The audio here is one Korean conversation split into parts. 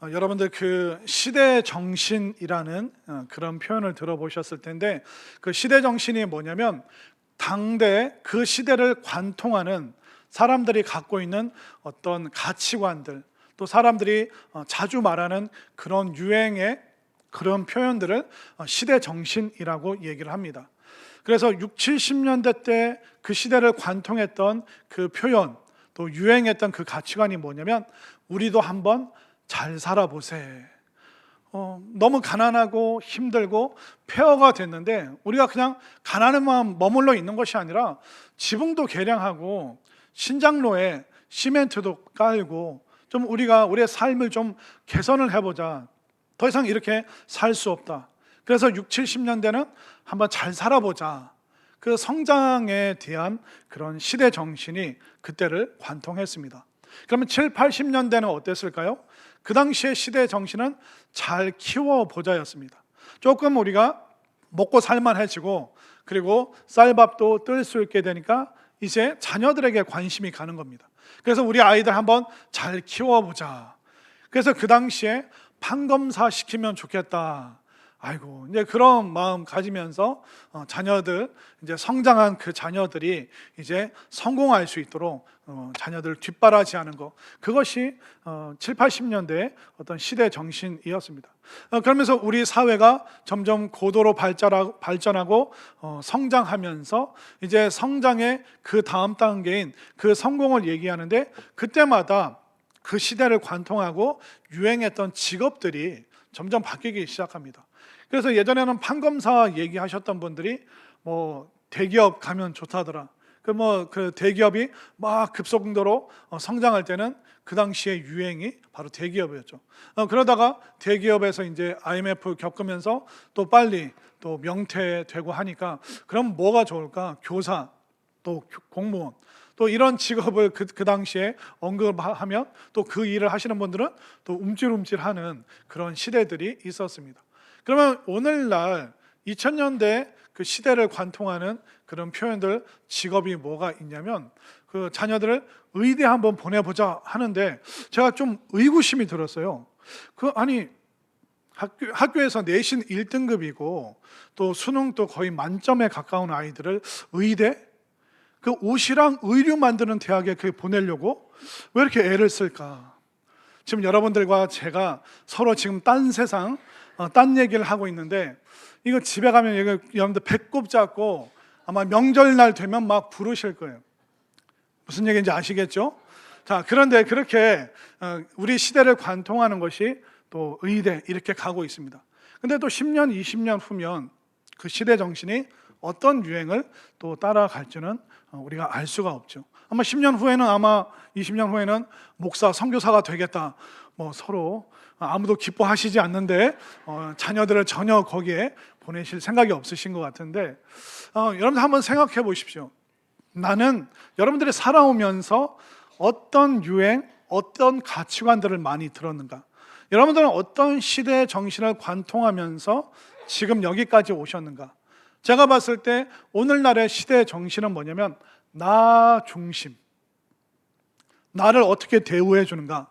여러분들 그 시대 정신이라는 그런 표현을 들어보셨을 텐데, 그 시대 정신이 뭐냐면 당대 그 시대를 관통하는 사람들이 갖고 있는 어떤 가치관들, 또 사람들이 자주 말하는 그런 유행의 그런 표현들을 시대 정신이라고 얘기를 합니다. 그래서 6, 70년대 때 그 시대를 관통했던 그 표현, 또 유행했던 그 가치관이 뭐냐면, 우리도 한번 잘 살아보세. 너무 가난하고 힘들고 폐허가 됐는데 우리가 그냥 가난에만 머물러 있는 것이 아니라 지붕도 개량하고 신장로에 시멘트도 깔고 좀 우리가 우리의 삶을 좀 개선을 해보자. 더 이상 이렇게 살 수 없다. 그래서 6, 70년대는 한번 잘 살아보자. 그 성장에 대한 그런 시대 정신이 그때를 관통했습니다. 그러면 7, 80년대는 어땠을까요? 그 당시의 시대 정신은 잘 키워보자였습니다. 조금 우리가 먹고 살만해지고, 그리고 쌀밥도 뜰 수 있게 되니까 이제 자녀들에게 관심이 가는 겁니다. 그래서 우리 아이들 한번 잘 키워보자. 그래서 그 당시에 판검사 시키면 좋겠다. 아이고, 이제 그런 마음 가지면서 자녀들, 이제 성장한 그 자녀들이 이제 성공할 수 있도록 자녀들 뒷바라지하는 것, 그것이 7, 80년대의 어떤 시대 정신이었습니다. 그러면서 우리 사회가 점점 고도로 발전하고 성장하면서 이제 성장의 그 다음 단계인 그 성공을 얘기하는데, 그때마다 그 시대를 관통하고 유행했던 직업들이 점점 바뀌기 시작합니다. 그래서 예전에는 판검사 얘기하셨던 분들이 뭐 대기업 가면 좋다더라. 그 대기업이 막 급속도로 성장할 때는 그 당시의 유행이 바로 대기업이었죠. 그러다가 대기업에서 이제 IMF 겪으면서 또 빨리 또 명퇴되고 하니까, 그럼 뭐가 좋을까? 교사, 또 공무원, 또 이런 직업을 그 당시에 언급하면 또 그 일을 하시는 분들은 또 움찔움찔하는 그런 시대들이 있었습니다. 그러면 오늘날 2000년대 그 시대를 관통하는 그런 표현들, 직업이 뭐가 있냐면, 그 자녀들을 의대 한번 보내보자 하는데 제가 좀 의구심이 들었어요. 아니, 학교에서 내신 1등급이고 또 수능도 거의 만점에 가까운 아이들을 의대? 그 옷이랑 의류 만드는 대학에 보내려고 왜 이렇게 애를 쓸까? 지금 여러분들과 제가 서로 지금 딴 세상, 딴 얘기를 하고 있는데, 이거 집에 가면 이거 여러분들 배꼽 잡고 아마 명절날 되면 막 부르실 거예요. 무슨 얘기인지 아시겠죠? 자, 그런데 그렇게 우리 시대를 관통하는 것이 또 의대 이렇게 가고 있습니다. 근데 또 10년, 20년 후면 그 시대 정신이 어떤 유행을 또 따라갈지는 우리가 알 수가 없죠. 아마 10년 후에는, 아마 20년 후에는 목사, 선교사가 되겠다, 뭐 서로 아무도 기뻐하시지 않는데 자녀들을 전혀 거기에 보내실 생각이 없으신 것 같은데, 여러분들 한번 생각해 보십시오. 나는 여러분들이 살아오면서 어떤 유행, 어떤 가치관들을 많이 들었는가? 여러분들은 어떤 시대의 정신을 관통하면서 지금 여기까지 오셨는가? 제가 봤을 때 오늘날의 시대의 정신은 뭐냐면, 나 중심. 나를 어떻게 대우해 주는가?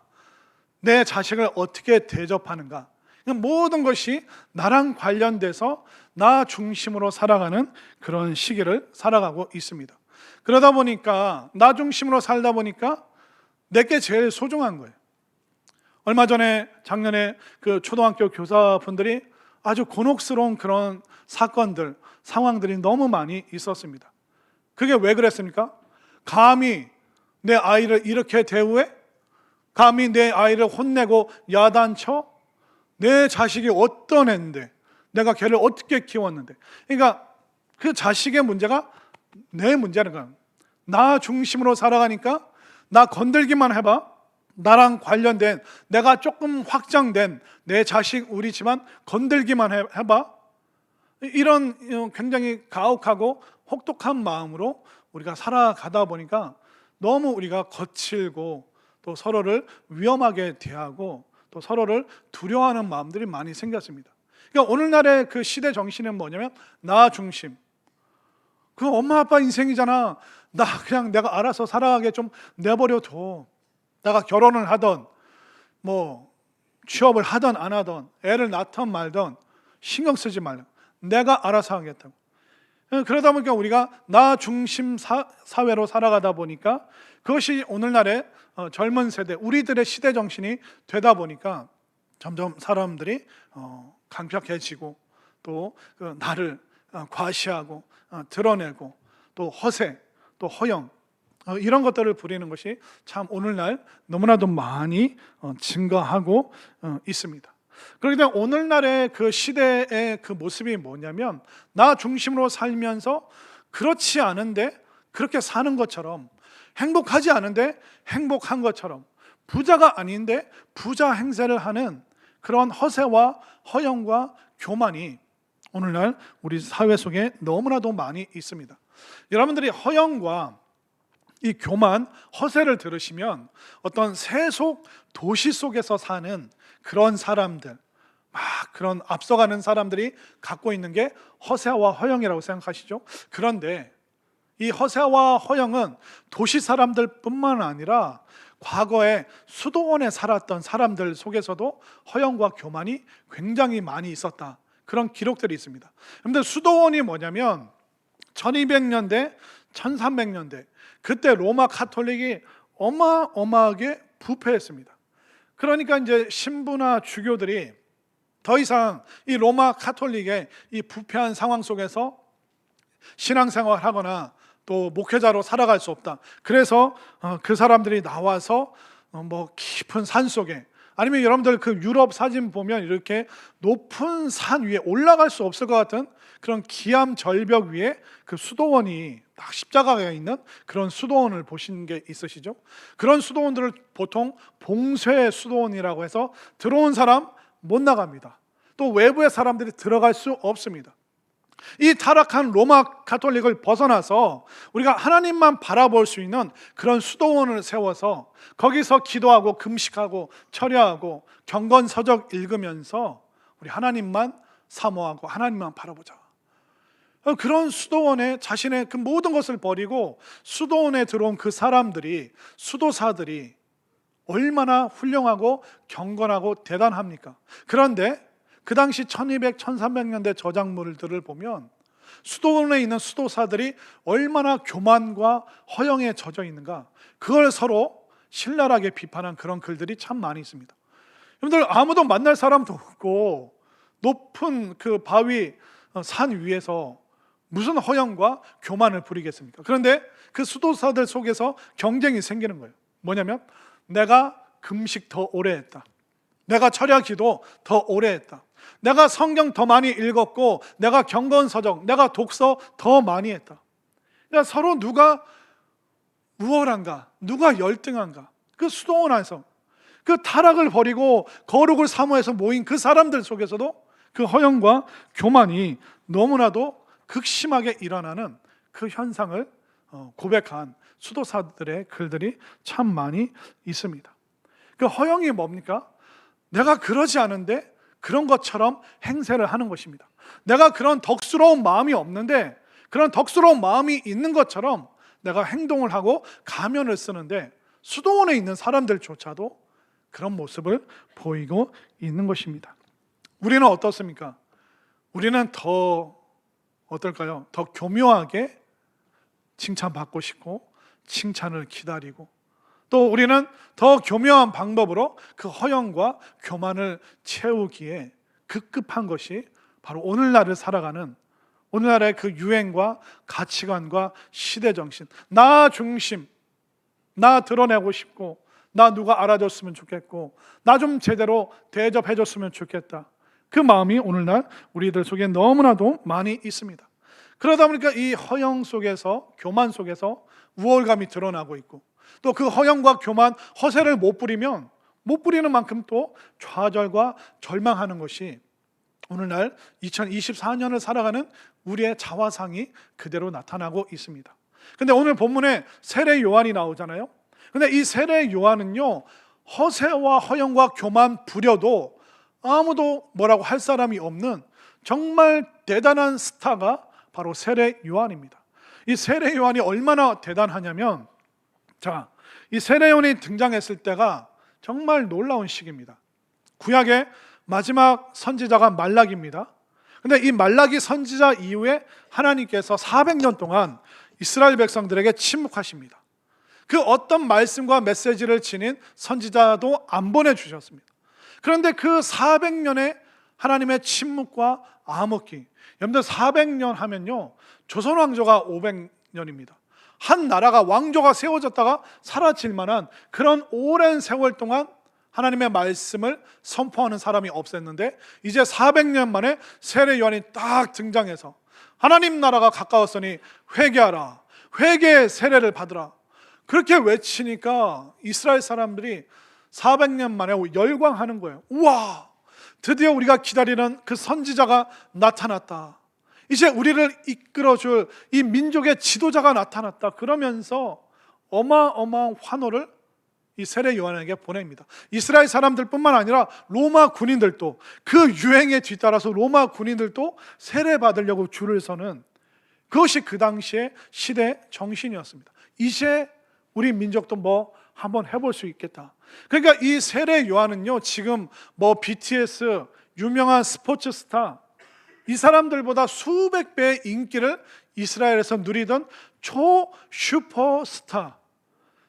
내 자식을 어떻게 대접하는가? 모든 것이 나랑 관련돼서 나 중심으로 살아가는 그런 시기를 살아가고 있습니다. 그러다 보니까, 나 중심으로 살다 보니까 내게 제일 소중한 거예요. 얼마 전에, 작년에 그 초등학교 교사분들이 아주 곤혹스러운 그런 사건들, 상황들이 너무 많이 있었습니다. 그게 왜 그랬습니까? 감히 내 아이를 이렇게 대우해? 감히 내 아이를 혼내고 야단쳐? 내 자식이 어떤 애인데, 내가 걔를 어떻게 키웠는데. 그러니까 그 자식의 문제가 내 문제는 거야. 나 중심으로 살아가니까 나 건들기만 해봐. 나랑 관련된, 내가 조금 확장된 내 자식, 우리 집안 건들기만 해봐. 이런 굉장히 가혹하고 혹독한 마음으로 우리가 살아가다 보니까 너무 우리가 거칠고, 또 서로를 위험하게 대하고, 또 서로를 두려워하는 마음들이 많이 생겼습니다. 그러니까 오늘날의 그 시대 정신은 뭐냐면, 나 중심. 그 엄마 아빠 인생이잖아. 나 그냥 내가 알아서 살아가게 좀 내버려 둬. 내가 결혼을 하던, 뭐 취업을 하든 안 하든 애를 낳든 말든 신경 쓰지 말라. 내가 알아서 하겠다고. 그러다 보니까 우리가 나 중심 사회로 살아가다 보니까 그것이 오늘날의 젊은 세대, 우리들의 시대 정신이 되다 보니까 점점 사람들이 강팍해지고 또 나를 과시하고 드러내고 또 허세, 또 허영, 이런 것들을 부리는 것이 참 오늘날 너무나도 많이 증가하고 있습니다. 그렇기 때문에 오늘날의 그 시대의 그 모습이 뭐냐면 나 중심으로 살면서 그렇지 않은데 그렇게 사는 것처럼, 행복하지 않은데 행복한 것처럼, 부자가 아닌데 부자 행세를 하는 그런 허세와 허영과 교만이 오늘날 우리 사회 속에 너무나도 많이 있습니다. 여러분들이 허영과 이 교만, 허세를 들으시면 어떤 세속 도시 속에서 사는 그런 사람들, 막 그런 앞서가는 사람들이 갖고 있는 게 허세와 허영이라고 생각하시죠? 그런데 이 허세와 허영은 도시 사람들뿐만 아니라 과거에 수도원에 살았던 사람들 속에서도 허영과 교만이 굉장히 많이 있었다, 그런 기록들이 있습니다. 그런데 수도원이 뭐냐면 1200년대, 1300년대 그때 로마 카톨릭이 어마어마하게 부패했습니다. 그러니까 이제 신부나 주교들이 더 이상 이 로마 카톨릭의 이 부패한 상황 속에서 신앙생활을 하거나 또 목회자로 살아갈 수 없다. 그래서 그 사람들이 나와서 뭐 깊은 산 속에, 아니면 여러분들 그 유럽 사진 보면 이렇게 높은 산 위에 올라갈 수 없을 것 같은 그런 기암 절벽 위에 그 수도원이 딱 십자가가 있는 그런 수도원을 보신 게 있으시죠? 그런 수도원들을 보통 봉쇄 수도원이라고 해서 들어온 사람 못 나갑니다. 또 외부의 사람들이 들어갈 수 없습니다. 이 타락한 로마 카톨릭을 벗어나서 우리가 하나님만 바라볼 수 있는 그런 수도원을 세워서 거기서 기도하고 금식하고 철야하고 경건서적 읽으면서 우리 하나님만 사모하고 하나님만 바라보자. 그런 수도원에 자신의 그 모든 것을 버리고 수도원에 들어온 그 사람들이, 수도사들이 얼마나 훌륭하고 경건하고 대단합니까? 그런데 그 당시 1200, 1300년대 저작물들을 보면 수도원에 있는 수도사들이 얼마나 교만과 허영에 젖어 있는가, 그걸 서로 신랄하게 비판한 그런 글들이 참 많이 있습니다. 여러분들, 아무도 만날 사람도 없고 높은 그 바위 산 위에서 무슨 허영과 교만을 부리겠습니까? 그런데 그 수도사들 속에서 경쟁이 생기는 거예요. 뭐냐면 내가 금식 더 오래 했다, 내가 철야 기도 더 오래 했다, 내가 성경 더 많이 읽었고, 내가 경건서적, 내가 독서 더 많이 했다. 그러니까 서로 누가 우월한가, 누가 열등한가, 그 수도원 안에서 그 타락을 버리고 거룩을 사모해서 모인 그 사람들 속에서도 그 허영과 교만이 너무나도 극심하게 일어나는 그 현상을 고백한 수도사들의 글들이 참 많이 있습니다. 그 허영이 뭡니까? 내가 그러지 않은데 그런 것처럼 행세를 하는 것입니다. 내가 그런 덕스러운 마음이 없는데 그런 덕스러운 마음이 있는 것처럼 내가 행동을 하고 가면을 쓰는데 수도원에 있는 사람들조차도 그런 모습을 보이고 있는 것입니다. 우리는 어떻습니까? 우리는 더 어떨까요? 더 교묘하게 칭찬받고 싶고 칭찬을 기다리고, 또 우리는 더 교묘한 방법으로 그 허영과 교만을 채우기에 급급한 것이 바로 오늘날을 살아가는 오늘날의 그 유행과 가치관과 시대정신, 나 중심, 나 드러내고 싶고, 나 누가 알아줬으면 좋겠고, 나 좀 제대로 대접해줬으면 좋겠다, 그 마음이 오늘날 우리들 속에 너무나도 많이 있습니다. 그러다 보니까 이 허영 속에서, 교만 속에서 우월감이 드러나고 있고, 또 그 허영과 교만, 허세를 못 부리면 못 부리는 만큼 또 좌절과 절망하는 것이 오늘날 2024년을 살아가는 우리의 자화상이 그대로 나타나고 있습니다. 근데 오늘 본문에 세례 요한이 나오잖아요. 근데 이 세례 요한은요, 허세와 허영과 교만 부려도 아무도 뭐라고 할 사람이 없는 정말 대단한 스타가 바로 세례 요한입니다. 이 세례 요한이 얼마나 대단하냐면, 자, 이 세례 요한이 등장했을 때가 정말 놀라운 시기입니다. 구약의 마지막 선지자가 말라기입니다. 근데 이 말라기 선지자 이후에 하나님께서 400년 동안 이스라엘 백성들에게 침묵하십니다. 그 어떤 말씀과 메시지를 지닌 선지자도 안 보내주셨습니다. 그런데 그 400년의 하나님의 침묵과 암흑기, 여러분들 400년 하면요, 조선 왕조가 500년입니다. 한 나라가 왕조가 세워졌다가 사라질 만한 그런 오랜 세월 동안 하나님의 말씀을 선포하는 사람이 없었는데, 이제 400년 만에 세례 요한이 딱 등장해서 하나님 나라가 가까웠으니 회개하라, 회개의 세례를 받으라, 그렇게 외치니까 이스라엘 사람들이 400년 만에 열광하는 거예요. 우와, 드디어 우리가 기다리는 그 선지자가 나타났다. 이제 우리를 이끌어줄 이 민족의 지도자가 나타났다. 그러면서 어마어마한 환호를 이 세례 요한에게 보냅니다. 이스라엘 사람들뿐만 아니라 로마 군인들도, 그 유행에 뒤따라서 로마 군인들도 세례 받으려고 줄을 서는, 그것이 그 당시의 시대 정신이었습니다. 이제 우리 민족도 뭐 한번 해볼 수 있겠다. 그러니까 이 세례 요한은요, 지금 뭐 BTS, 유명한 스포츠 스타, 이 사람들보다 수백 배의 인기를 이스라엘에서 누리던 초 슈퍼스타,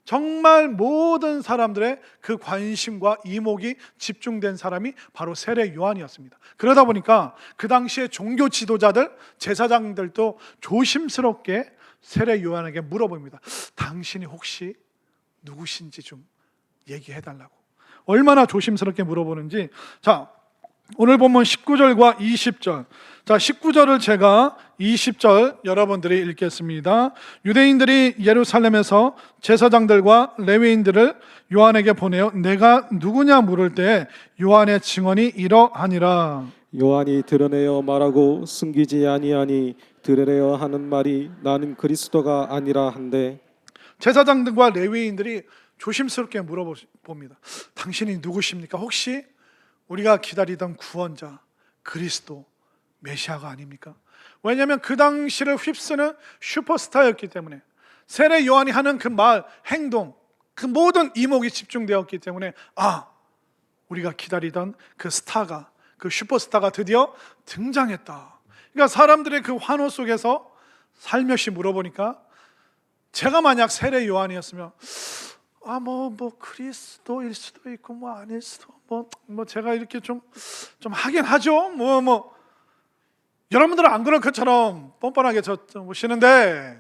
정말 모든 사람들의 그 관심과 이목이 집중된 사람이 바로 세례 요한이었습니다. 그러다 보니까 그 당시에 종교 지도자들, 제사장들도 조심스럽게 세례 요한에게 물어봅니다. 당신이 혹시 누구신지 좀 얘기해달라고. 얼마나 조심스럽게 물어보는지. 자, 오늘 본문 19절과 20절. 자, 19절을 제가 20절 여러분들이 읽겠습니다. 유대인들이 예루살렘에서 제사장들과 레위인들을 요한에게 보내어 내가 누구냐 물을 때 요한의 증언이 이러하니라. 요한이 드러내어 말하고 숨기지 아니하니 드러내어 하는 말이 나는 그리스도가 아니라 한데. 제사장들과 레위인들이 조심스럽게 물어봅니다. 당신이 누구십니까? 혹시 우리가 기다리던 구원자, 그리스도, 메시아가 아닙니까? 왜냐하면 그 당시를 휩쓰는 슈퍼스타였기 때문에, 세례 요한이 하는 그 말, 행동, 그 모든 이목이 집중되었기 때문에, 아, 우리가 기다리던 그 스타가, 그 슈퍼스타가 드디어 등장했다. 그러니까 사람들의 그 환호 속에서 살며시 물어보니까, 제가 만약 세례 요한이었으면 뭐 그리스도일 수도 있고 뭐 아닐 수도, 뭐 제가 이렇게 좀 하긴 하죠. 여러분들은 안 그럴 것처럼 뻔뻔하게 보시는데,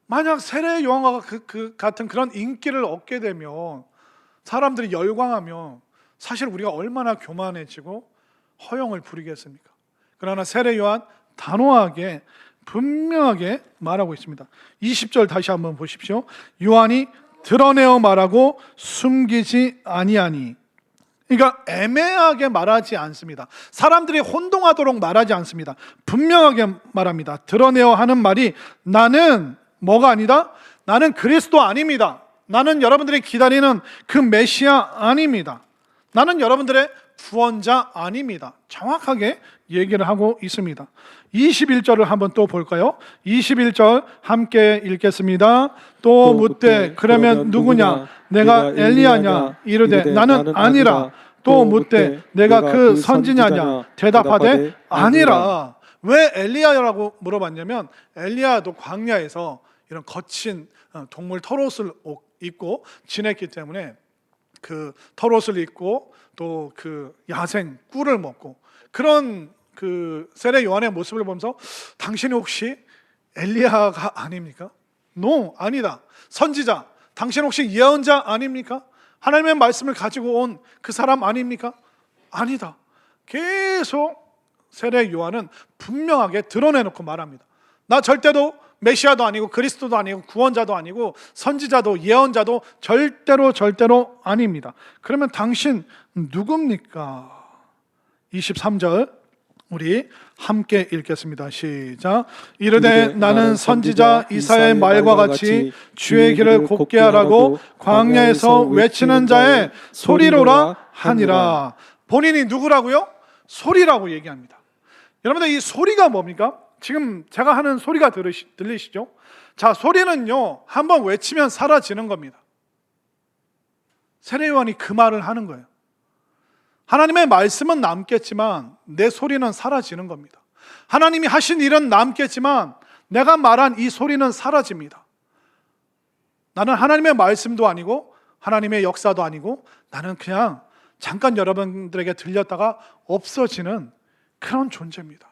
만약 세례 요한과 그 같은 그런 인기를 얻게 되면, 사람들이 열광하면 사실 우리가 얼마나 교만해지고 허영을 부리겠습니까? 그러나 세례 요한 단호하게 분명하게 말하고 있습니다. 20절 다시 한번 보십시오. 요한이 드러내어 말하고 숨기지 아니하니. 그러니까 애매하게 말하지 않습니다. 사람들이 혼동하도록 말하지 않습니다. 분명하게 말합니다. 드러내어 하는 말이 나는 뭐가 아니다? 나는 그리스도 아닙니다. 나는 여러분들이 기다리는 그 메시아 아닙니다. 나는 여러분들의 구원자 아닙니다. 정확하게 얘기를 하고 있습니다. 21절을 한번 또 볼까요? 21절 함께 읽겠습니다. 또 묻되 그러면 누구냐? 내가 엘리야냐? 이르되 나는 아니라. 또 묻되 내가 그 선지자냐? 대답하되 아니라. 왜 엘리야라고 물어봤냐면, 엘리야도 광야에서 이런 거친 동물 털옷을 입고 지냈기 때문에, 그 털옷을 입고 또 그 야생 꿀을 먹고, 그런 그 세례 요한의 모습을 보면서 당신이 혹시 엘리야가 아닙니까? No, 아니다. 선지자, 당신 혹시 예언자 아닙니까? 하나님의 말씀을 가지고 온 그 사람 아닙니까? 아니다. 계속 세례 요한은 분명하게 드러내놓고 말합니다. 나 절대로 메시아도 아니고 그리스도도 아니고 구원자도 아니고 선지자도 예언자도 절대로 아닙니다. 그러면 당신 누굽니까? 23절 우리 함께 읽겠습니다. 시작. 이르되 나는 선지자 이사야의 말과 같이 주의 길을 곱게 하라고 광야에서 외치는 자의 소리로라 하니라. 본인이 누구라고요? 소리라고 얘기합니다. 여러분들, 이 소리가 뭡니까? 지금 제가 하는 소리가 들리시죠? 자, 소리는요, 한번 외치면 사라지는 겁니다. 세례 요한이 그 말을 하는 거예요. 하나님의 말씀은 남겠지만 내 소리는 사라지는 겁니다. 하나님이 하신 일은 남겠지만 내가 말한 이 소리는 사라집니다. 나는 하나님의 말씀도 아니고 하나님의 역사도 아니고 나는 그냥 잠깐 여러분들에게 들렸다가 없어지는 그런 존재입니다.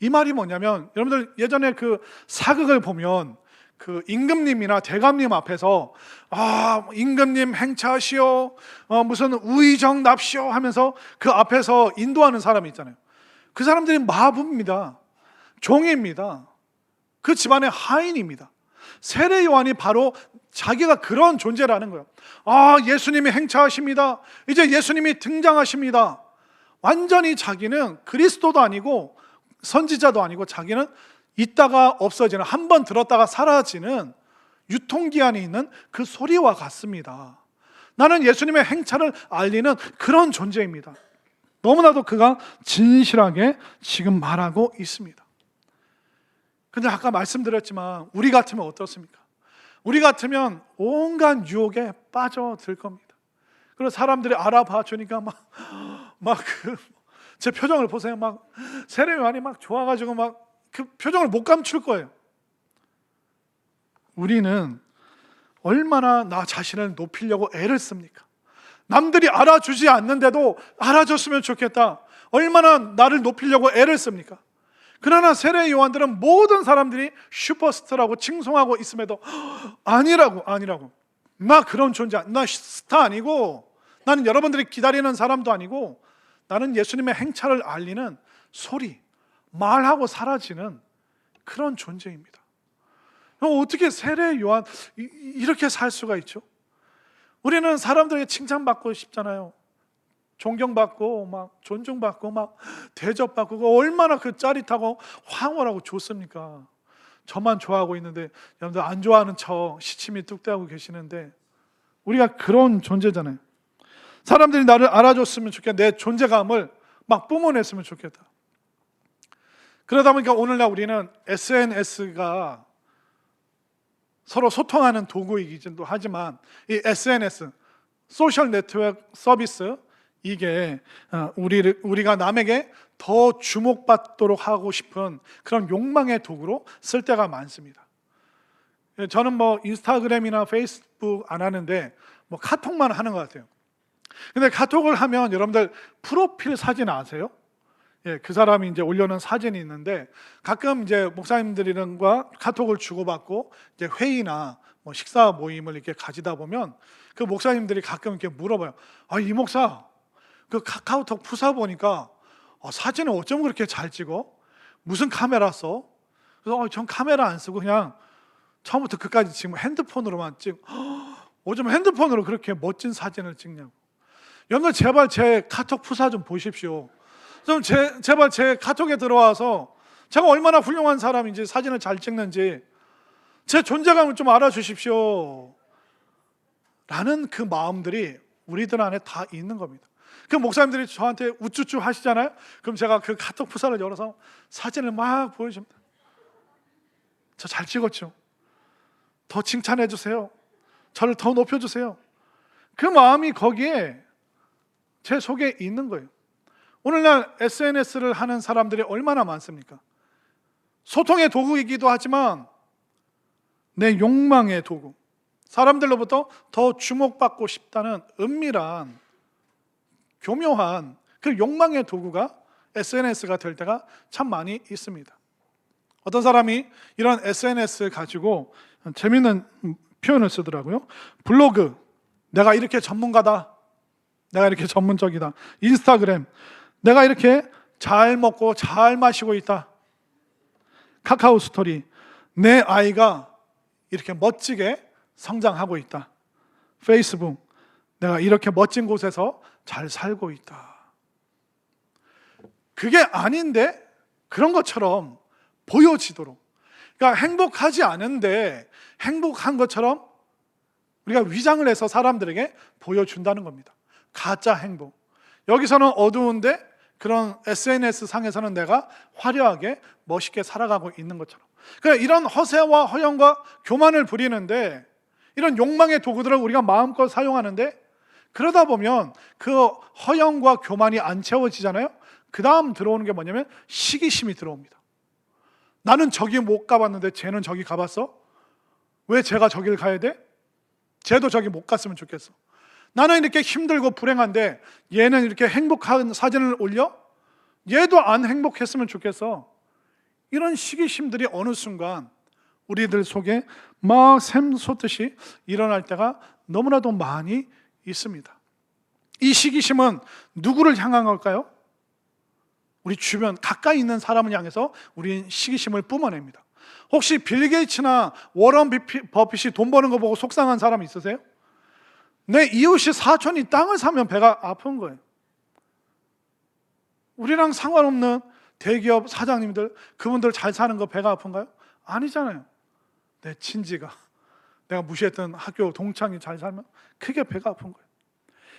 이 말이 뭐냐면, 여러분들 예전에 그 사극을 보면 그 임금님이나 대감님 앞에서 임금님 행차하시오, 무슨 우의정 납시오 하면서 그 앞에서 인도하는 사람이 있잖아요. 그 사람들이 마부입니다. 종입니다. 그 집안의 하인입니다. 세례 요한이 바로 자기가 그런 존재라는 거예요. 예수님이 행차하십니다. 이제 예수님이 등장하십니다. 완전히 자기는 그리스도도 아니고 선지자도 아니고 자기는 있다가 없어지는, 한 번 들었다가 사라지는 유통기한이 있는 그 소리와 같습니다. 나는 예수님의 행차를 알리는 그런 존재입니다. 너무나도 그가 진실하게 지금 말하고 있습니다. 근데 아까 말씀드렸지만 우리 같으면 어떻습니까? 우리 같으면 온갖 유혹에 빠져들 겁니다. 그리고 사람들이 알아봐 주니까 제 표정을 보세요. 세례 요한이 좋아가지고 그 표정을 못 감출 거예요. 우리는 얼마나 나 자신을 높이려고 애를 씁니까? 남들이 알아주지 않는데도 알아줬으면 좋겠다. 얼마나 나를 높이려고 애를 씁니까? 그러나 세례 요한들은 모든 사람들이 슈퍼스타라고 칭송하고 있음에도 아니라고. 나 그런 존재, 나 스타 아니고, 나는 여러분들이 기다리는 사람도 아니고, 나는 예수님의 행차를 알리는 소리, 말하고 사라지는 그런 존재입니다. 어떻게 세례 요한 이렇게 살 수가 있죠? 우리는 사람들에게 칭찬받고 싶잖아요. 존경받고 존중받고 대접받고, 그거 얼마나 그 짜릿하고 황홀하고 좋습니까? 저만 좋아하고 있는데 여러분들 안 좋아하는 척 시침이 뚝대하고 계시는데, 우리가 그런 존재잖아요. 사람들이 나를 알아줬으면 좋겠다. 내 존재감을 뿜어냈으면 좋겠다. 그러다 보니까 오늘날 우리는 SNS가 서로 소통하는 도구이기도 하지만, 이 SNS, 소셜 네트워크 서비스, 이게 우리가 남에게 더 주목받도록 하고 싶은 그런 욕망의 도구로 쓸 때가 많습니다. 저는 인스타그램이나 페이스북 안 하는데 카톡만 하는 것 같아요. 근데 카톡을 하면 여러분들 프로필 사진 아세요? 그 사람이 이제 올려놓은 사진이 있는데, 가끔 이제 목사님들이랑과 카톡을 주고받고 이제 회의나 식사 모임을 이렇게 가지다 보면 그 목사님들이 가끔 이렇게 물어봐요. 이 목사, 그 카카오톡 프사 보니까 사진을 어쩜 그렇게 잘 찍어? 무슨 카메라 써? 그래서 전 카메라 안 쓰고 그냥 처음부터 끝까지 지금 핸드폰으로만 어쩜 핸드폰으로 그렇게 멋진 사진을 찍냐고. 여러분 제발 제 카톡 프사 좀 보십시오. 좀 제발 제 카톡에 들어와서 제가 얼마나 훌륭한 사람인지, 사진을 잘 찍는지 제 존재감을 좀 알아주십시오 라는 그 마음들이 우리들 안에 다 있는 겁니다. 그 목사님들이 저한테 우쭈쭈 하시잖아요. 그럼 제가 그 카톡 프사를 열어서 사진을 보여줍니다. 저 잘 찍었죠? 더 칭찬해 주세요. 저를 더 높여주세요. 그 마음이 거기에 제 속에 있는 거예요. 오늘날 SNS를 하는 사람들이 얼마나 많습니까? 소통의 도구이기도 하지만 내 욕망의 도구, 사람들로부터 더 주목받고 싶다는 은밀한 교묘한 그 욕망의 도구가 SNS가 될 때가 참 많이 있습니다. 어떤 사람이 이런 SNS를 가지고 재미있는 표현을 쓰더라고요. 블로그, 내가 이렇게 전문가다, 내가 이렇게 전문적이다. 인스타그램, 내가 이렇게 잘 먹고 잘 마시고 있다. 카카오 스토리, 내 아이가 이렇게 멋지게 성장하고 있다. 페이스북, 내가 이렇게 멋진 곳에서 잘 살고 있다. 그게 아닌데 그런 것처럼 보여지도록, 그러니까 행복하지 않은데 행복한 것처럼 우리가 위장을 해서 사람들에게 보여준다는 겁니다. 가짜 행복. 여기서는 어두운데 그런 SNS 상에서는 내가 화려하게 멋있게 살아가고 있는 것처럼. 그러니까 이런 허세와 허영과 교만을 부리는데, 이런 욕망의 도구들을 우리가 마음껏 사용하는데 그러다 보면 그 허영과 교만이 안 채워지잖아요. 그 다음 들어오는 게 뭐냐면 시기심이 들어옵니다. 나는 저기 못 가봤는데 쟤는 저기 가봤어? 왜 쟤가 저길 가야 돼? 쟤도 저기 못 갔으면 좋겠어. 나는 이렇게 힘들고 불행한데 얘는 이렇게 행복한 사진을 올려? 얘도 안 행복했으면 좋겠어. 이런 시기심들이 어느 순간 우리들 속에 막 샘솟듯이 일어날 때가 너무나도 많이 있습니다. 이 시기심은 누구를 향한 걸까요? 우리 주변 가까이 있는 사람을 향해서 우리는 시기심을 뿜어냅니다. 혹시 빌 게이츠나 워런 버핏이 돈 버는 거 보고 속상한 사람 있으세요? 내 이웃이 사촌이 땅을 사면 배가 아픈 거예요. 우리랑 상관없는 대기업 사장님들, 그분들 잘 사는 거 배가 아픈가요? 아니잖아요. 내 친지가, 내가 무시했던 학교 동창이 잘 살면 크게 배가 아픈 거예요.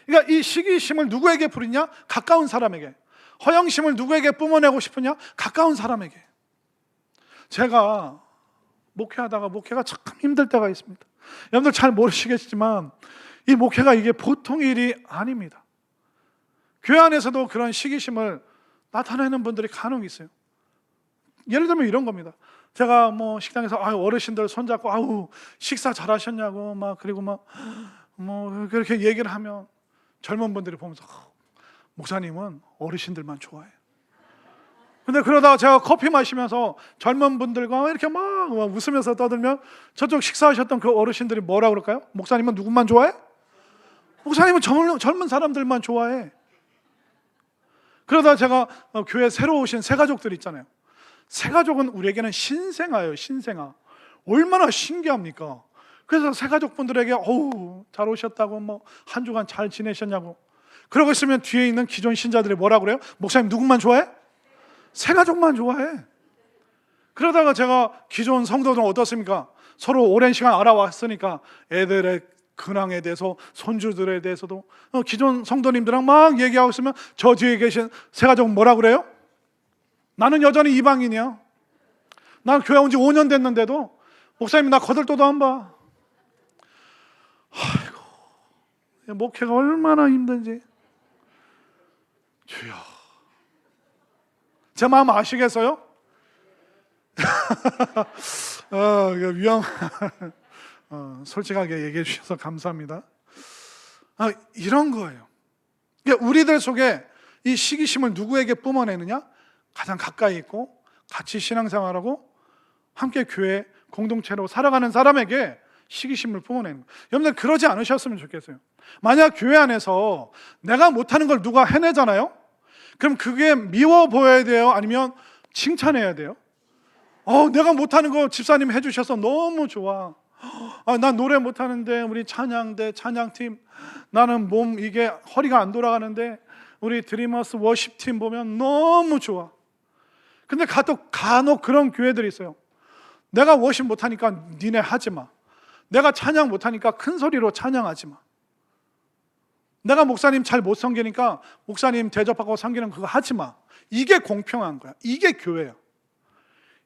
그러니까 이 시기심을 누구에게 부리냐? 가까운 사람에게. 허영심을 누구에게 뿜어내고 싶으냐? 가까운 사람에게. 제가 목회하다가 목회가 참 힘들 때가 있습니다. 여러분들 잘 모르시겠지만 이 목회가 이게 보통 일이 아닙니다. 교회 안에서도 그런 시기심을 나타내는 분들이 간혹 있어요. 예를 들면 이런 겁니다. 제가 뭐 식당에서 어르신들 손잡고 식사 잘하셨냐고 그리고 뭐 그렇게 얘기를 하면 젊은 분들이 보면서 목사님은 어르신들만 좋아해요. 근데 그러다가 제가 커피 마시면서 젊은 분들과 이렇게 막 웃으면서 떠들면 저쪽 식사하셨던 그 어르신들이 뭐라 그럴까요? 목사님은 누구만 좋아해? 목사님은 젊은 사람들만 좋아해. 그러다 제가 교회 새로 오신 새가족들 있잖아요. 새가족은 우리에게는 신생아예요. 신생아. 얼마나 신기합니까? 그래서 새가족분들에게 잘 오셨다고 한 주간 잘 지내셨냐고 그러고 있으면 뒤에 있는 기존 신자들이 뭐라 그래요? 목사님 누구만 좋아해? 새가족만 좋아해. 그러다가 제가 기존 성도들은 어떻습니까? 서로 오랜 시간 알아왔으니까 애들의 근황에 대해서 손주들에 대해서도 기존 성도님들랑 막 얘기하고 있으면 저 뒤에 계신 새가족은 뭐라 그래요? 나는 여전히 이방인이야. 난 교회 온 지 5년 됐는데도 목사님 나 거들떠도 안 봐. 아이고, 목회가 얼마나 힘든지. 주여, 제 마음 아시겠어요? 이거 솔직하게 얘기해 주셔서 감사합니다. 이런 거예요. 그러니까 우리들 속에 이 시기심을 누구에게 뿜어내느냐? 가장 가까이 있고 같이 신앙생활하고 함께 교회 공동체로 살아가는 사람에게 시기심을 뿜어내는 거예요. 여러분들 그러지 않으셨으면 좋겠어요. 만약 교회 안에서 내가 못하는 걸 누가 해내잖아요? 그럼 그게 미워 보여야 돼요? 아니면 칭찬해야 돼요? 내가 못하는 거 집사님 해주셔서 너무 좋아. 난 노래 못하는데 우리 찬양대 찬양팀, 나는 이게 허리가 안 돌아가는데 우리 드리머스 워십팀 보면 너무 좋아. 근데 간혹 그런 교회들이 있어요. 내가 워십 못하니까 니네 하지 마. 내가 찬양 못하니까 큰 소리로 찬양하지 마. 내가 목사님 잘 못 섬기니까 목사님 대접하고 섬기는 그거 하지 마. 이게 공평한 거야. 이게 교회야.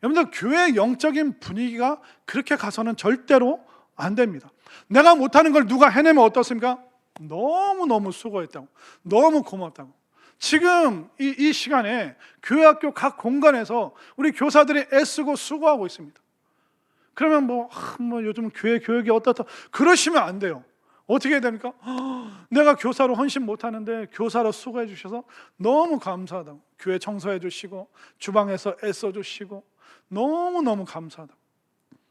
여러분들 교회의 영적인 분위기가 그렇게 가서는 절대로 안 됩니다. 내가 못하는 걸 누가 해내면 어떻습니까? 너무너무 수고했다고, 너무 고맙다고. 지금 이 시간에 교회 학교 각 공간에서 우리 교사들이 애쓰고 수고하고 있습니다. 그러면 요즘 교회 교육이 어떻다 그러시면 안 돼요. 어떻게 해야 됩니까? 내가 교사로 헌신 못하는데 교사로 수고해 주셔서 너무 감사하다고. 교회 청소해 주시고 주방에서 애써 주시고 너무너무 감사하다고.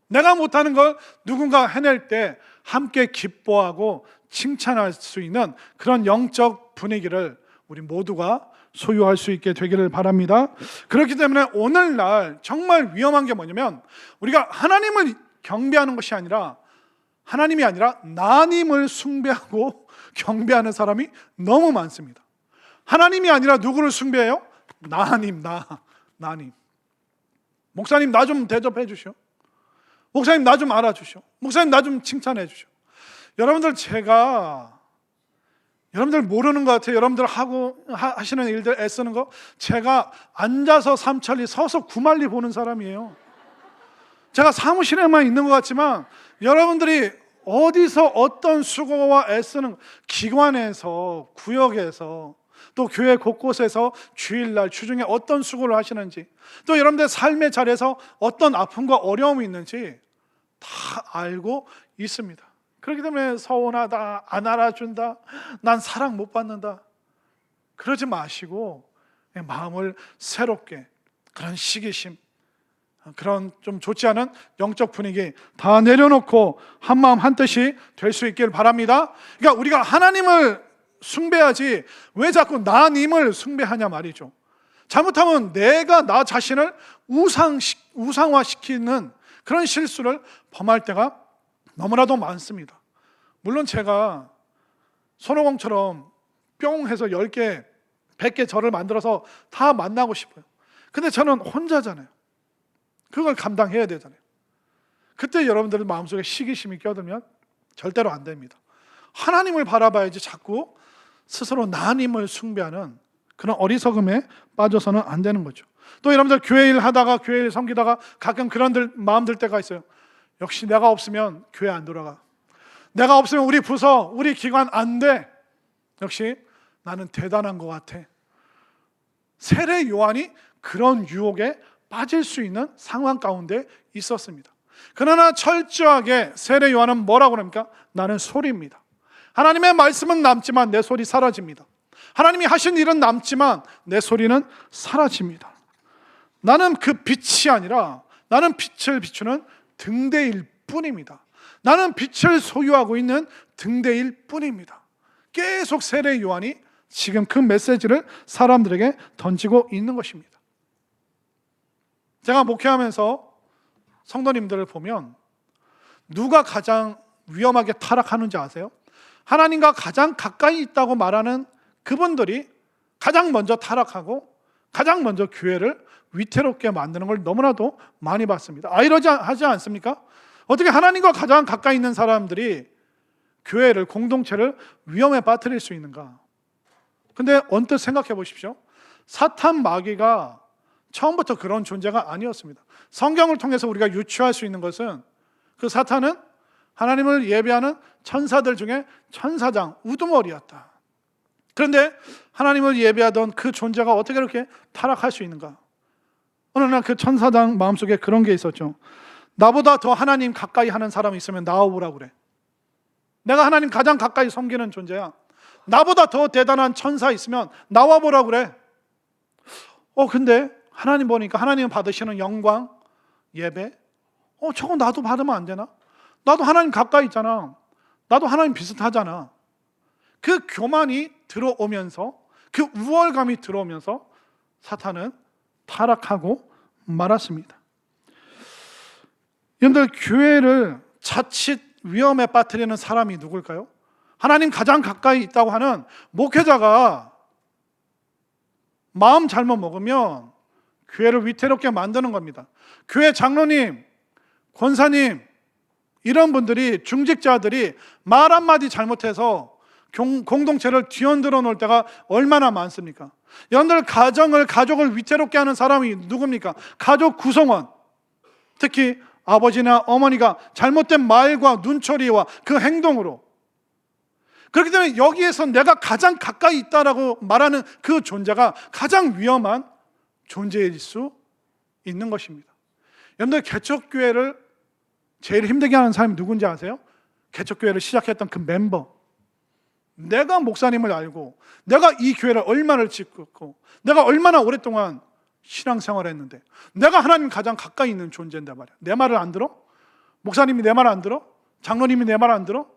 내가 못하는 걸 누군가 해낼 때 함께 기뻐하고 칭찬할 수 있는 그런 영적 분위기를 우리 모두가 소유할 수 있게 되기를 바랍니다. 그렇기 때문에 오늘날 정말 위험한 게 뭐냐면 우리가 하나님을 경배하는 것이 아니라 하나님이 아니라 나님을 숭배하고 경배하는 사람이 너무 많습니다. 하나님이 아니라 누구를 숭배해요? 나님. 목사님 나 좀 대접해 주시오. 목사님 나 좀 알아주시오. 목사님 나 좀 칭찬해 주시오. 여러분들 여러분들 모르는 것 같아요. 여러분들 하시는 일들 애쓰는 거 제가 앉아서 삼천리 서서 구만리 보는 사람이에요. 제가 사무실에만 있는 것 같지만 여러분들이 어디서 어떤 수고와 애쓰는, 기관에서, 구역에서, 또 교회 곳곳에서 주일날 주중에 어떤 수고를 하시는지, 또 여러분들 삶의 자리에서 어떤 아픔과 어려움이 있는지 다 알고 있습니다. 그렇기 때문에 서운하다, 안 알아준다, 난 사랑 못 받는다, 그러지 마시고 마음을 새롭게, 그런 시기심, 그런 좀 좋지 않은 영적 분위기 다 내려놓고 한마음 한뜻이 될 수 있길 바랍니다. 그러니까 우리가 하나님을 숭배하지 왜 자꾸 나님을 숭배하냐 말이죠. 잘못하면 내가 나 자신을 우상화시키는 그런 실수를 범할 때가 너무나도 많습니다. 물론 제가 손오공처럼 뿅 해서 10개, 100개 절을 만들어서 다 만나고 싶어요. 근데 저는 혼자잖아요. 그걸 감당해야 되잖아요. 그때 여러분들 마음속에 시기심이 껴들면 절대로 안 됩니다. 하나님을 바라봐야지 자꾸 스스로 나님을 숭배하는 그런 어리석음에 빠져서는 안 되는 거죠. 또 여러분들 교회 일 하다가, 교회 일 섬기다가 가끔 그런 마음 들 때가 있어요. 역시 내가 없으면 교회 안 돌아가, 내가 없으면 우리 부서, 우리 기관 안 돼, 역시 나는 대단한 것 같아. 세례 요한이 그런 유혹에 빠질 수 있는 상황 가운데 있었습니다. 그러나 철저하게 세례 요한은 뭐라고 합니까? 나는 소리입니다. 하나님의 말씀은 남지만 내 소리 사라집니다. 하나님이 하신 일은 남지만 내 소리는 사라집니다. 나는 그 빛이 아니라 나는 빛을 비추는 등대일 뿐입니다. 나는 빛을 소유하고 있는 등대일 뿐입니다. 계속 세례 요한이 지금 그 메시지를 사람들에게 던지고 있는 것입니다. 제가 목회하면서 성도님들을 보면 누가 가장 위험하게 타락하는지 아세요? 하나님과 가장 가까이 있다고 말하는 그분들이 가장 먼저 타락하고 가장 먼저 교회를 위태롭게 만드는 걸 너무나도 많이 봤습니다. 이러지 않습니까? 어떻게 하나님과 가장 가까이 있는 사람들이 교회를, 공동체를 위험에 빠뜨릴 수 있는가? 근데 언뜻 생각해 보십시오. 사탄 마귀가 처음부터 그런 존재가 아니었습니다. 성경을 통해서 우리가 유추할 수 있는 것은 그 사탄은 하나님을 예배하는 천사들 중에 천사장, 우두머리였다. 그런데 하나님을 예배하던 그 존재가 어떻게 이렇게 타락할 수 있는가? 어느 날 그 천사장 마음속에 그런 게 있었죠. 나보다 더 하나님 가까이 하는 사람이 있으면 나와보라고 그래. 내가 하나님 가장 가까이 섬기는 존재야. 나보다 더 대단한 천사 있으면 나와보라고 그래. 근데 하나님 보니까 하나님 받으시는 영광, 예배, 저거 나도 받으면 안 되나? 나도 하나님 가까이 있잖아. 나도 하나님 비슷하잖아. 그 교만이 들어오면서, 그 우월감이 들어오면서 사탄은 타락하고 말았습니다. 여러분들, 교회를 자칫 위험에 빠뜨리는 사람이 누굴까요? 하나님 가장 가까이 있다고 하는 목회자가 마음 잘못 먹으면 교회를 위태롭게 만드는 겁니다. 교회 장로님, 권사님, 이런 분들이, 중직자들이 말 한마디 잘못해서 공동체를 뒤흔들어 놓을 때가 얼마나 많습니까? 여러분들, 가족을 위태롭게 하는 사람이 누굽니까? 가족 구성원, 특히 아버지나 어머니가 잘못된 말과 눈초리와 그 행동으로. 그렇기 때문에 여기에서 내가 가장 가까이 있다라고 말하는 그 존재가 가장 위험한 존재일 수 있는 것입니다. 여러분들, 개척교회를 제일 힘들게 하는 사람이 누군지 아세요? 개척교회를 시작했던 그 멤버. 내가 목사님을 알고, 내가 이 교회를 얼마나 지켰고, 내가 얼마나 오랫동안 신앙생활을 했는데, 내가 하나님 가장 가까이 있는 존재인데 말이야. 내 말을 안 들어? 목사님이 내 말 안 들어? 장로님이 내 말 안 들어?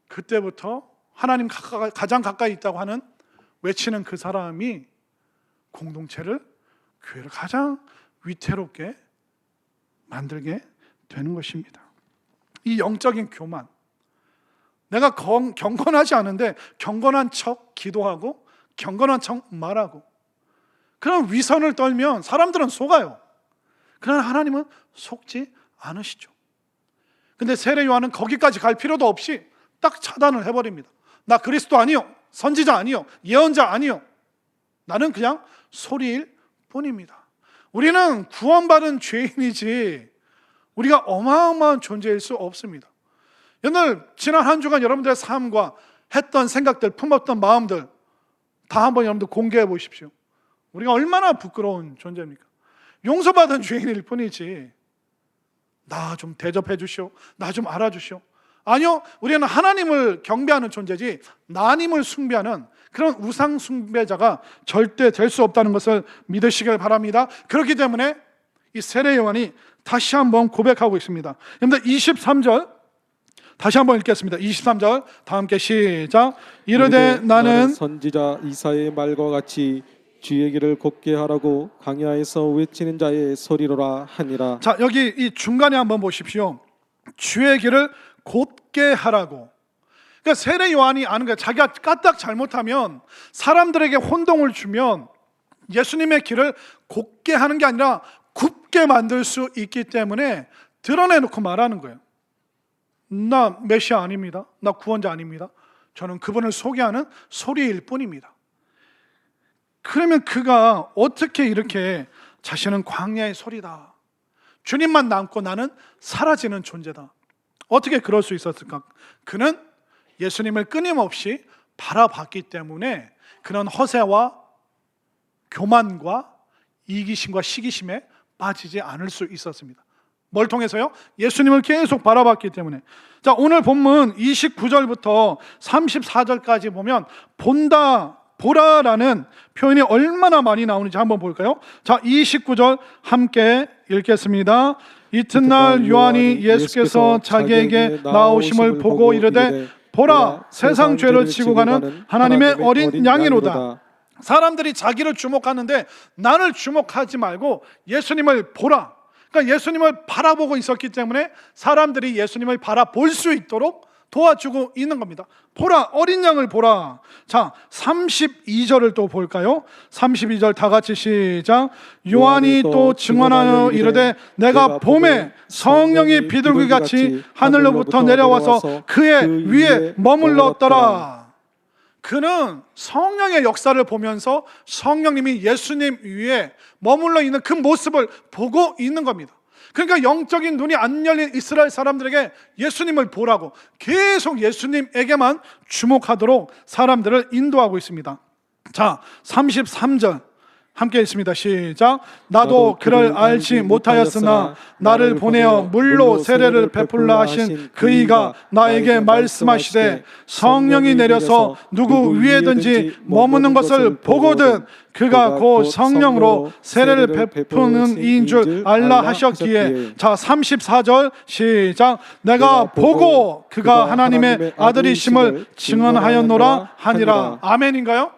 그때부터 하나님 가장 가까이 있다고 하는 외치는 그 사람이 공동체를, 교회를 가장 위태롭게 만들게 되는 것입니다. 이 영적인 교만, 내가 경건하지 않은데 경건한 척 기도하고 경건한 척 말하고 그런 위선을 떨면 사람들은 속아요. 그러나 하나님은 속지 않으시죠. 근데 세례 요한은 거기까지 갈 필요도 없이 딱 차단을 해버립니다. 나 그리스도 아니요, 선지자 아니요, 예언자 아니요, 나는 그냥 소리일 뿐입니다. 우리는 구원받은 죄인이지 우리가 어마어마한 존재일 수 없습니다. 오늘 지난 한 주간 여러분들의 삶과 했던 생각들, 품었던 마음들 다 한번 여러분들 공개해 보십시오. 우리가 얼마나 부끄러운 존재입니까? 용서받은 죄인일 뿐이지 나 좀 대접해 주시오, 나 좀 알아주시오. 아니요, 우리는 하나님을 경배하는 존재지 나님을 숭배하는 그런 우상 숭배자가 절대 될 수 없다는 것을 믿으시길 바랍니다. 그렇기 때문에 이 세례 요한이 다시 한번 고백하고 있습니다. 여러분들 23절 다시 한번 읽겠습니다. 23절 다 함께 시작. 이르되 나는 선지자 이사의 말과 같이 주의 길을 곧게 하라고 광야에서 외치는 자의 소리로라 하니라. 자, 여기 이 중간에 한번 보십시오. 주의 길을 곧게 하라고. 그러니까 세례 요한이 아는 거예요. 자기가 까딱 잘못하면 사람들에게 혼동을 주면 예수님의 길을 곧게 하는 게 아니라 굽게 만들 수 있기 때문에 드러내놓고 말하는 거예요. 나 메시아 아닙니다. 나 구원자 아닙니다. 저는 그분을 소개하는 소리일 뿐입니다. 그러면 그가 어떻게 이렇게 자신은 광야의 소리다, 주님만 남고 나는 사라지는 존재다, 어떻게 그럴 수 있었을까? 그는 예수님을 끊임없이 바라봤기 때문에 그런 허세와 교만과 이기심과 시기심에 빠지지 않을 수 있었습니다. 뭘 통해서요? 예수님을 계속 바라봤기 때문에. 자, 오늘 본문 29절부터 34절까지 보면 본다, 보라라는 표현이 얼마나 많이 나오는지 한번 볼까요? 자, 29절 함께 읽겠습니다. 이튿날 요한이 예수께서 자기에게 나오심을 보고 이르되 보라, 세상 죄를 지고 가는 하나님의 어린 양이로다. 사람들이 자기를 주목하는데 나를 주목하지 말고 예수님을 보라. 그러니까 예수님을 바라보고 있었기 때문에 사람들이 예수님을 바라볼 수 있도록 도와주고 있는 겁니다. 보라, 어린 양을 보라. 자, 32절을 또 볼까요? 32절 다 같이 시작. 요한이 또 증언하여 이르되 내가 봄에 성령이 비둘기같이 하늘로부터 내려와서 그의 위에 머물렀더라. 그는 성령의 역사를 보면서 성령님이 예수님 위에 머물러 있는 그 모습을 보고 있는 겁니다. 그러니까 영적인 눈이 안 열린 이스라엘 사람들에게 예수님을 보라고 계속 예수님에게만 주목하도록 사람들을 인도하고 있습니다. 자, 33절 함께 읽습니다. 시작. 나도 그를 알지 못하였으나 나를 보내어 물로 세례를 베풀라 하신 그이가 나에게 말씀하시되 성령이 내려서 누구 위에든지 머무는 것을 보거든 그가 곧 성령으로 세례를 베푸는 이인 줄 알라 하셨기에. 자, 34절 시작. 내가 보고 그가 하나님의 아들이심을 증언하였노라 하니라. 아멘인가요?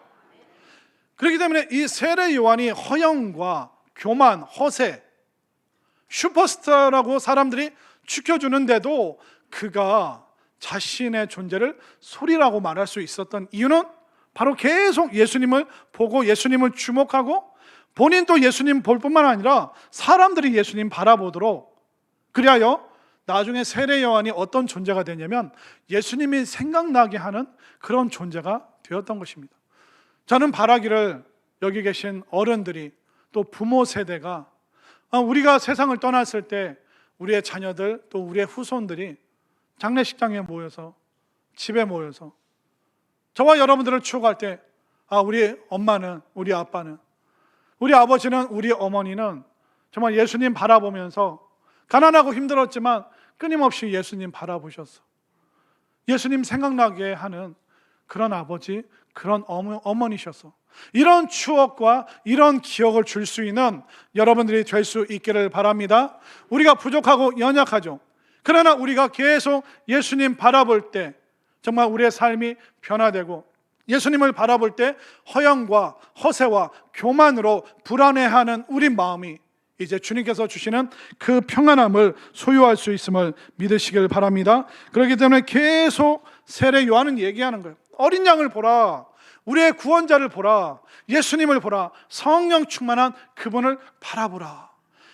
그렇기 때문에 이 세례 요한이 허영과 교만, 허세, 슈퍼스타라고 사람들이 추켜주는데도 그가 자신의 존재를 소리라고 말할 수 있었던 이유는 바로 계속 예수님을 보고 예수님을 주목하고 본인도 예수님 볼 뿐만 아니라 사람들이 예수님 바라보도록, 그리하여 나중에 세례 요한이 어떤 존재가 되냐면 예수님이 생각나게 하는 그런 존재가 되었던 것입니다. 저는 바라기를 여기 계신 어른들이 또 부모 세대가 우리가 세상을 떠났을 때 우리의 자녀들 또 우리의 후손들이 장례식장에 모여서 집에 모여서 저와 여러분들을 추억할 때 우리 엄마는, 우리 아빠는, 우리 아버지는, 우리 어머니는 정말 예수님 바라보면서 가난하고 힘들었지만 끊임없이 예수님 바라보셨어. 예수님 생각나게 하는 그런 아버지, 그런 어머니셔서 이런 추억과 이런 기억을 줄 수 있는 여러분들이 될 수 있기를 바랍니다. 우리가 부족하고 연약하죠. 그러나 우리가 계속 예수님 바라볼 때 정말 우리의 삶이 변화되고 예수님을 바라볼 때 허영과 허세와 교만으로 불안해하는 우리 마음이 이제 주님께서 주시는 그 평안함을 소유할 수 있음을 믿으시길 바랍니다. 그렇기 때문에 계속 세례 요한은 얘기하는 거예요. 어린 양을 보라, 우리의 구원자를 보라, 예수님을 보라, 성령 충만한 그분을 바라보라.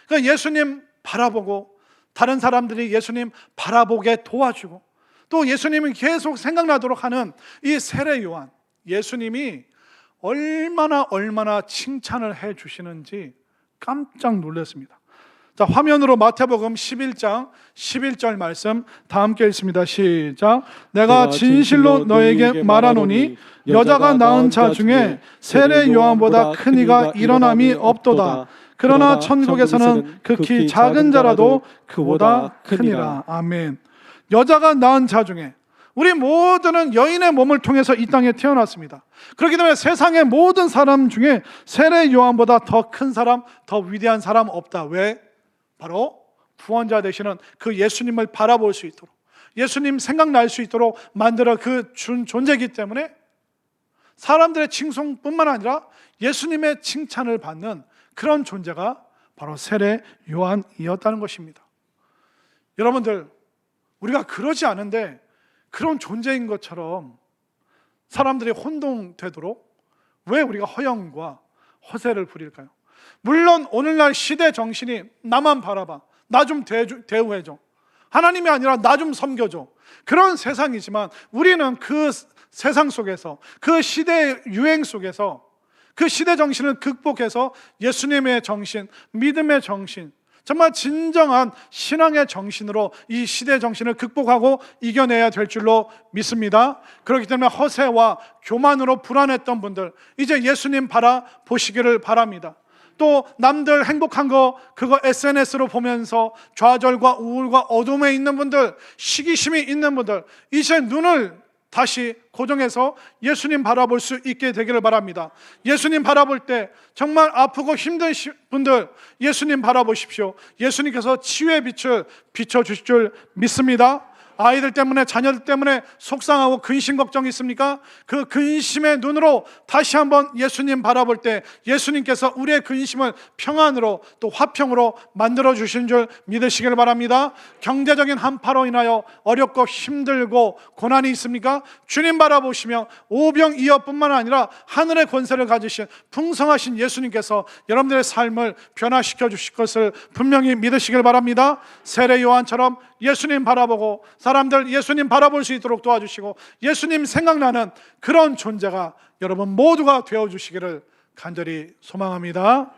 그러니까 예수님 바라보고 다른 사람들이 예수님 바라보게 도와주고 또 예수님이 계속 생각나도록 하는 이 세례 요한, 예수님이 얼마나 칭찬을 해 주시는지 깜짝 놀랐습니다. 자, 화면으로 마태복음 11장 11절 말씀 다 함께 읽습니다. 시작. 내가 진실로 너에게 말하노니 여자가 낳은 자 중에 세례 요한보다 큰 이가 일어남이 없도다. 그러나 천국에서는 극히 작은 자라도 그보다 크니라. 아멘. 여자가 낳은 자 중에, 우리 모두는 여인의 몸을 통해서 이 땅에 태어났습니다. 그렇기 때문에 세상의 모든 사람 중에 세례 요한보다 더 큰 사람, 더 위대한 사람 없다. 왜? 바로 구원자 되시는 그 예수님을 바라볼 수 있도록, 예수님 생각날 수 있도록 만들어 그 준 존재이기 때문에 사람들의 칭송뿐만 아니라 예수님의 칭찬을 받는 그런 존재가 바로 세례 요한이었다는 것입니다. 여러분들, 우리가 그러지 않은데 그런 존재인 것처럼 사람들이 혼동되도록 왜 우리가 허영과 허세를 부릴까요? 물론 오늘날 시대 정신이 나만 바라봐, 나 좀 대우해줘, 하나님이 아니라 나 좀 섬겨줘, 그런 세상이지만 우리는 그 세상 속에서, 그 시대의 유행 속에서 그 시대 정신을 극복해서 예수님의 정신, 믿음의 정신, 정말 진정한 신앙의 정신으로 이 시대 정신을 극복하고 이겨내야 될 줄로 믿습니다. 그렇기 때문에 허세와 교만으로 불안했던 분들, 이제 예수님 바라보시기를 바랍니다. 또 남들 행복한 거 그거 SNS로 보면서 좌절과 우울과 어둠에 있는 분들, 시기심이 있는 분들, 이제 눈을 다시 고정해서 예수님 바라볼 수 있게 되기를 바랍니다. 예수님 바라볼 때 정말 아프고 힘든 분들, 예수님 바라보십시오. 예수님께서 치유의 빛을 비춰주실 줄 믿습니다. 아이들 때문에, 자녀들 때문에 속상하고 근심 걱정이 있습니까? 그 근심의 눈으로 다시 한번 예수님 바라볼 때 예수님께서 우리의 근심을 평안으로, 또 화평으로 만들어 주신 줄 믿으시길 바랍니다. 경제적인 한파로 인하여 어렵고 힘들고 고난이 있습니까? 주님 바라보시며 오병이어뿐만 아니라 하늘의 권세를 가지신 풍성하신 예수님께서 여러분들의 삶을 변화시켜 주실 것을 분명히 믿으시길 바랍니다. 세례 요한처럼 예수님 바라보고 사람들 예수님 바라볼 수 있도록 도와주시고 예수님 생각나는 그런 존재가 여러분 모두가 되어주시기를 간절히 소망합니다.